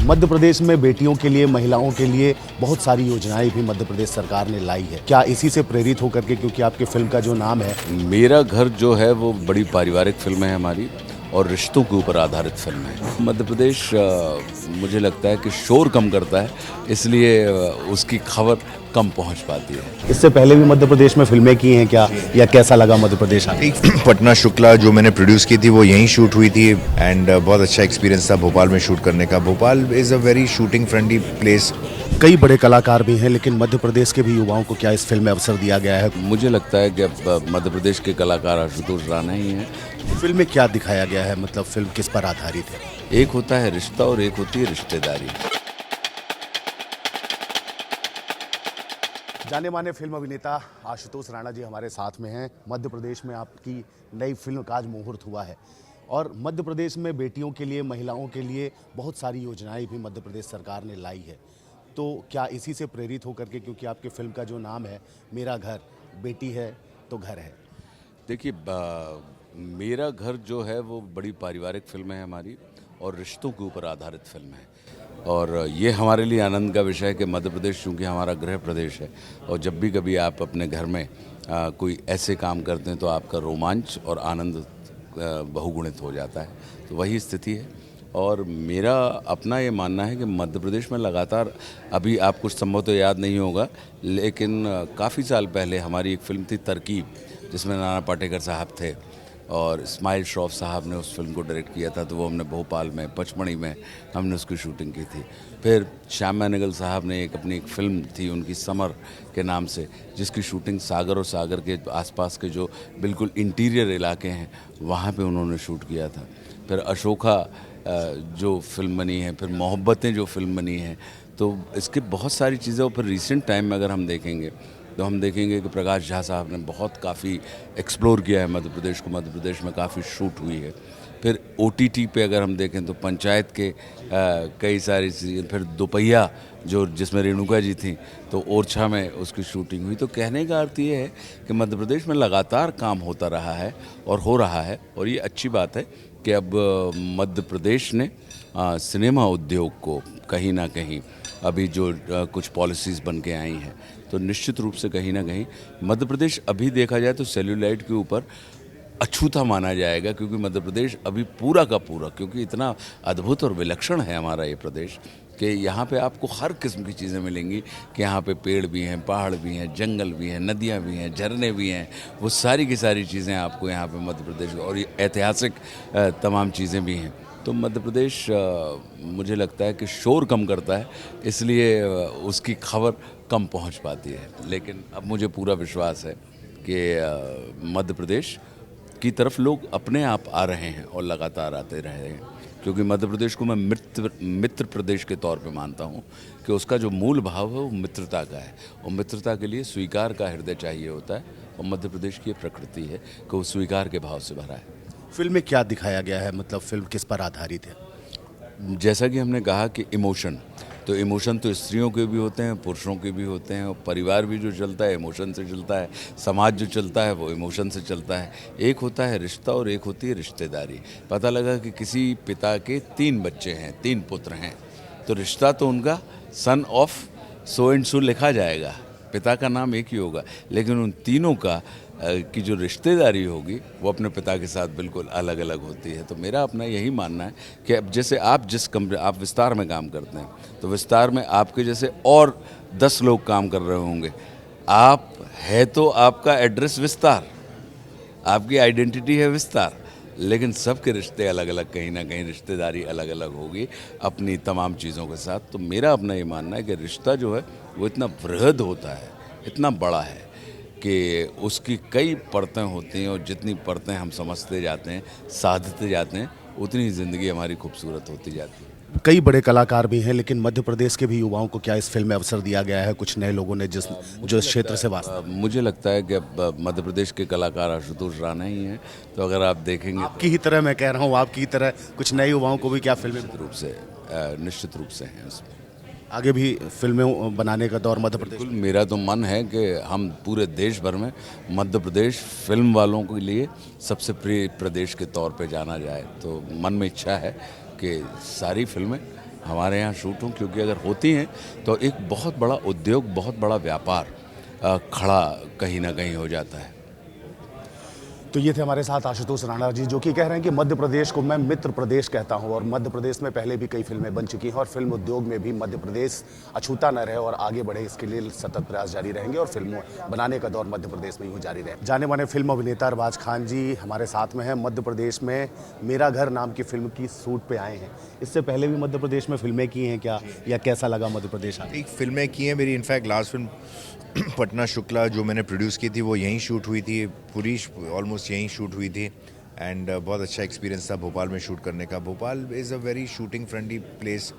मध्य प्रदेश में बेटियों के लिए, महिलाओं के लिए बहुत सारी योजनाएं भी मध्य प्रदेश सरकार ने लाई है। क्या इसी से प्रेरित होकर के, क्योंकि आपके फिल्म का जो नाम है मेरा घर जो है वो बड़ी पारिवारिक फिल्म है हमारी और रिश्तों के ऊपर आधारित फिल्म है। मध्य प्रदेश मुझे लगता है कि शोर कम करता है, इसलिए उसकी खबर कम पहुंच पाती है। इससे पहले भी मध्य प्रदेश में फिल्में की हैं क्या, या कैसा लगा मध्य प्रदेश आके? पटना शुक्ला जो मैंने प्रोड्यूस की थी वो यहीं शूट हुई थी एंड बहुत अच्छा एक्सपीरियंस था भोपाल में शूट करने का। Bhopal is a very shooting friendly place. कई बड़े कलाकार भी हैं, लेकिन मध्य प्रदेश के भी युवाओं को क्या इस फिल्म में अवसर दिया गया है? मुझे लगता है कि अब मध्य प्रदेश के कलाकार आशुतोष राणा ही हैं। फिल्म में क्या दिखाया गया है, मतलब फिल्म किस पर आधारित है? एक होता है रिश्ता और एक होती है रिश्तेदारी। जाने माने फिल्म अभिनेता आशुतोष राणा जी हमारे साथ में हैं। मध्य प्रदेश में आपकी नई फिल्म का आज मुहूर्त हुआ है और मध्य प्रदेश में बेटियों के लिए, महिलाओं के लिए बहुत सारी योजनाएं भी मध्य प्रदेश सरकार ने लाई है। तो क्या इसी से प्रेरित होकर के, क्योंकि आपके फिल्म का जो नाम है मेरा घर, बेटी है तो घर है। देखिए, मेरा घर जो है वो बड़ी पारिवारिक फिल्म है हमारी और रिश्तों के ऊपर आधारित फिल्म है। और ये हमारे लिए आनंद का विषय है कि मध्य प्रदेश चूँकि हमारा गृह प्रदेश है और जब भी कभी आप अपने घर में कोई ऐसे काम करते हैं तो आपका रोमांच और आनंद बहुगुणित हो जाता है। तो वही स्थिति है और मेरा अपना ये मानना है कि मध्य प्रदेश में लगातार, अभी आपको संभव तो याद नहीं होगा, लेकिन काफ़ी साल पहले हमारी एक फिल्म थी तरकीब, जिसमें नाना पाटेकर साहब थे और इस्माइल श्रॉफ साहब ने उस फिल्म को डायरेक्ट किया था। तो वो हमने भोपाल में, पचमढ़ी में हमने उसकी शूटिंग की थी। फिर श्याम बेनेगल साहब ने अपनी एक फिल्म थी उनकी समर के नाम से, जिसकी शूटिंग सागर और सागर के आसपास के जो बिल्कुल इंटीरियर इलाके हैं वहाँ पे उन्होंने शूट किया था। फिर अशोका जो फिल्म बनी है, फिर मोहब्बतें जो फिल्म बनी है। तो इसके बहुत सारी चीज़ें। और फिर रिसेंट टाइम में अगर हम देखेंगे तो हम देखेंगे कि प्रकाश झा साहब ने बहुत काफ़ी एक्सप्लोर किया है मध्य प्रदेश को। मध्य प्रदेश में काफ़ी शूट हुई है। फिर OTT पे अगर हम देखें तो पंचायत के कई सारी चीज़ें। फिर दोपहिया जो जिसमें रेणुका जी थी, तो ओरछा में उसकी शूटिंग हुई। तो कहने का अर्थ ये है कि मध्य प्रदेश में लगातार काम होता रहा है और हो रहा है। और ये अच्छी बात है कि अब मध्य प्रदेश ने सिनेमा उद्योग को कहीं ना कहीं, अभी जो कुछ पॉलिसीज़ बन के आई हैं, तो निश्चित रूप से कहीं ना कहीं मध्य प्रदेश अभी देखा जाए तो सेल्यूलाइट के ऊपर अछूता माना जाएगा। क्योंकि मध्य प्रदेश अभी पूरा का पूरा, क्योंकि इतना अद्भुत और विलक्षण है हमारा ये प्रदेश कि यहाँ पे आपको हर किस्म की चीज़ें मिलेंगी। कि यहाँ पे पेड़ भी हैं, पहाड़ भी हैं, जंगल भी हैं, नदियाँ भी हैं, झरने भी हैं। वो सारी की सारी चीज़ें आपको यहाँ पे मध्य प्रदेश, और ये ऐतिहासिक तमाम चीज़ें भी हैं। तो मध्य प्रदेश मुझे लगता है कि शोर कम करता है, इसलिए उसकी खबर कम पहुंच पाती है। लेकिन अब मुझे पूरा विश्वास है कि मध्य प्रदेश की तरफ लोग अपने आप आ रहे हैं और लगातार आते रहे हैं। क्योंकि मध्य प्रदेश को मैं मित्र प्रदेश के तौर पे मानता हूँ कि उसका जो मूल भाव है वो मित्रता का है। और मित्रता के लिए स्वीकार का हृदय चाहिए होता है, और मध्य प्रदेश की ये प्रकृति है कि वो स्वीकार के भाव से भरा है। फिल्म में क्या दिखाया गया है, मतलब फिल्म किस पर आधारित है? जैसा कि हमने कहा कि इमोशन तो स्त्रियों के भी होते हैं, पुरुषों के भी होते हैं। और परिवार भी जो चलता है इमोशन से चलता है, समाज जो चलता है वो इमोशन से चलता है। एक होता है रिश्ता और एक होती है रिश्तेदारी। पता लगा कि किसी पिता के 3 बच्चे हैं, 3 पुत्र हैं, तो रिश्ता तो उनका son of so and so लिखा जाएगा, पिता का नाम एक ही होगा, लेकिन उन तीनों का की जो रिश्तेदारी होगी वो अपने पिता के साथ बिल्कुल अलग अलग होती है। तो मेरा अपना यही मानना है कि अब जैसे आप जिस कमरे, आप विस्तार में काम करते हैं, तो विस्तार में आपके जैसे और 10 लोग काम कर रहे होंगे। आप है तो आपका एड्रेस विस्तार, आपकी आइडेंटिटी है विस्तार, लेकिन सबके रिश्ते अलग अलग, कहीं ना कहीं रिश्तेदारी अलग अलग होगी अपनी तमाम चीज़ों के साथ। तो मेरा अपना ये मानना है कि रिश्ता जो है वो इतना वृहद होता है, इतना बड़ा है कि उसकी कई परतें होती हैं, और जितनी परतें हम समझते जाते हैं, साधते जाते हैं, उतनी ज़िंदगी हमारी खूबसूरत होती जाती है। कई बड़े कलाकार भी हैं, लेकिन मध्य प्रदेश के भी युवाओं को क्या इस फिल्म में अवसर दिया गया है? कुछ नए लोगों ने जो इस क्षेत्र से वास्ता। मुझे लगता है कि मध्य प्रदेश के कलाकार आशुतोष राणा ही हैं। तो अगर आप देखेंगे आपकी ही तरह, मैं कह रहा हूँ आपकी ही तरह कुछ नए युवाओं को भी क्या फिल्में निश्चित रूप से हैं उसमें। आगे भी फिल्में बनाने का दौर मध्य प्रदेश। बिल्कुल, मेरा तो मन है कि हम पूरे देश भर में मध्य प्रदेश फिल्म वालों के लिए सबसे प्रिय प्रदेश के तौर पे जाना जाए। तो मन में इच्छा है कि सारी फिल्में हमारे यहाँ शूट हों, क्योंकि अगर होती हैं तो एक बहुत बड़ा उद्योग, बहुत बड़ा व्यापार खड़ा कहीं ना कहीं हो जाता है। तो ये थे हमारे साथ आशुतोष राणा जी, जो कि कह रहे हैं कि मध्य प्रदेश को मैं मित्र प्रदेश कहता हूं और मध्य प्रदेश में पहले भी कई फिल्में बन चुकी हैं और फिल्म उद्योग में भी मध्य प्रदेश अछूता न रहे और आगे बढ़े, इसके लिए सतत प्रयास जारी रहेंगे और फिल्मों बनाने का दौर मध्य प्रदेश में यूँ जारी रहे। जाने माने फिल्म अभिनेता अरबाज खान जी हमारे साथ में हैं। मध्य प्रदेश में मेरा घर नाम की फिल्म की शूट पे आए हैं। इससे पहले भी मध्य प्रदेश में फिल्में की हैं क्या, या कैसा लगा मध्य प्रदेश आने? एक फिल्में की हैं मेरी, in fact last film Patna Shukla जो मैंने प्रोड्यूस की थी वो यहीं शूट हुई थी, पूरी ऑलमोस्ट यहीं शूट हुई थी। एंड बहुत अच्छा एक्सपीरियंस था भोपाल में शूट करने का। Bhopal is a very shooting friendly place,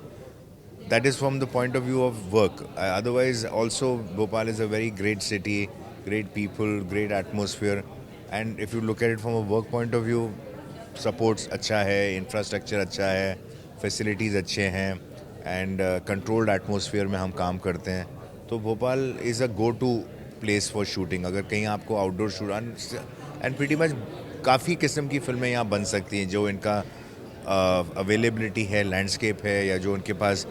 that is from the point of view of work. Otherwise, also Bhopal is a very great city, great people, great atmosphere. And if you look at it from a work point of view, supports अच्छा है, infrastructure अच्छा है, facilities अच्छे हैं, and controlled atmosphere में हम काम करते हैं। तो Bhopal is a go-to place for shooting. अगर कहीं आपको outdoor shoot and pretty much काफ़ी किस्म की फिल्में यहाँ बन सकती हैं जो इनका अवेलेबिलिटी है, लैंडस्केप है, या जो उनके पास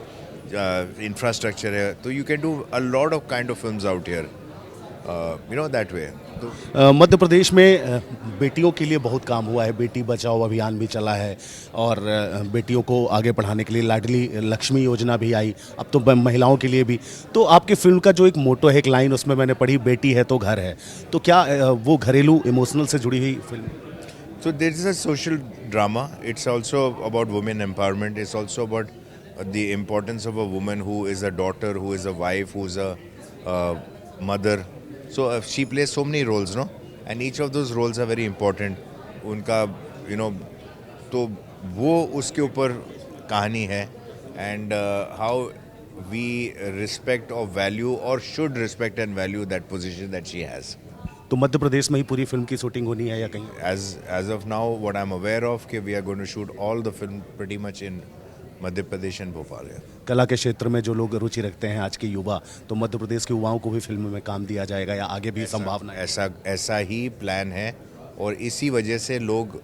इंफ्रास्ट्रक्चर है, तो you can do a lot of kind of films out here, you know that way. Madhya Pradesh में बेटियों के लिए बहुत काम हुआ है, बेटी बचाओ अभियान भी चला है और बेटियों को आगे बढ़ाने के लिए लाडली लक्ष्मी योजना भी आई, अब तो महिलाओं के लिए भी। तो आपकी फिल्म का जो एक मोटो है, एक लाइन उसमें मैंने पढ़ी, बेटी है तो घर है, तो क्या वो घरेलू इमोशनल से जुड़ी हुई film? So there is a social drama. It's also about women empowerment. It's also about the importance of a woman who is a daughter, who is a wife, who is a mother. So she plays so many roles, no? And each of those roles are very important. उनका, you know, तो वो उसके ऊपर कहानी है, and how we respect or value or should respect and value that position that she has. तो मध्य प्रदेश में ही पूरी फिल्म की शूटिंग होनी है या कहीं? As of now, what I'm aware of, कि we are going to shoot all the film pretty much in Madhya Pradesh and Bhopal. कला के क्षेत्र में जो लोग रुचि रखते हैं आज के युवा, तो मध्य प्रदेश के युवाओं को भी फिल्म में काम दिया जाएगा या आगे भी संभावना है? ऐसा ही प्लान है, और इसी वजह से लोग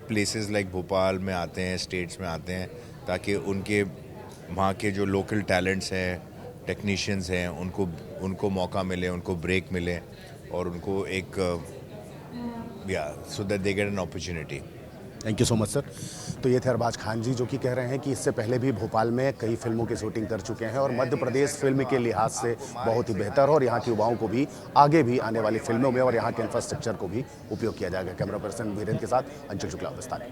प्लेसेस लाइक भोपाल में आते हैं, स्टेट्स में आते हैं, ताकि उनके वहाँ के जो लोकल टैलेंट्स हैं, टेक्नीशियंस हैं, उनको मौका मिले, उनको ब्रेक मिले, और उनको एक so that they get an opportunity. Thank you so much sir. तो ये थे अरबाज खान जी, जो कि कह रहे हैं कि इससे पहले भी भोपाल में कई फिल्मों की शूटिंग कर चुके हैं और मध्य प्रदेश फिल्म के लिहाज से बहुत ही बेहतर और यहाँ के युवाओं को भी आगे भी आने वाली फिल्मों में और यहाँ के इंफ्रास्ट्रक्चर को भी उपयोग किया जाएगा। कैमरा पर्सन वीरेंद्र के साथ अंशुल शुक्ला, विस्तार।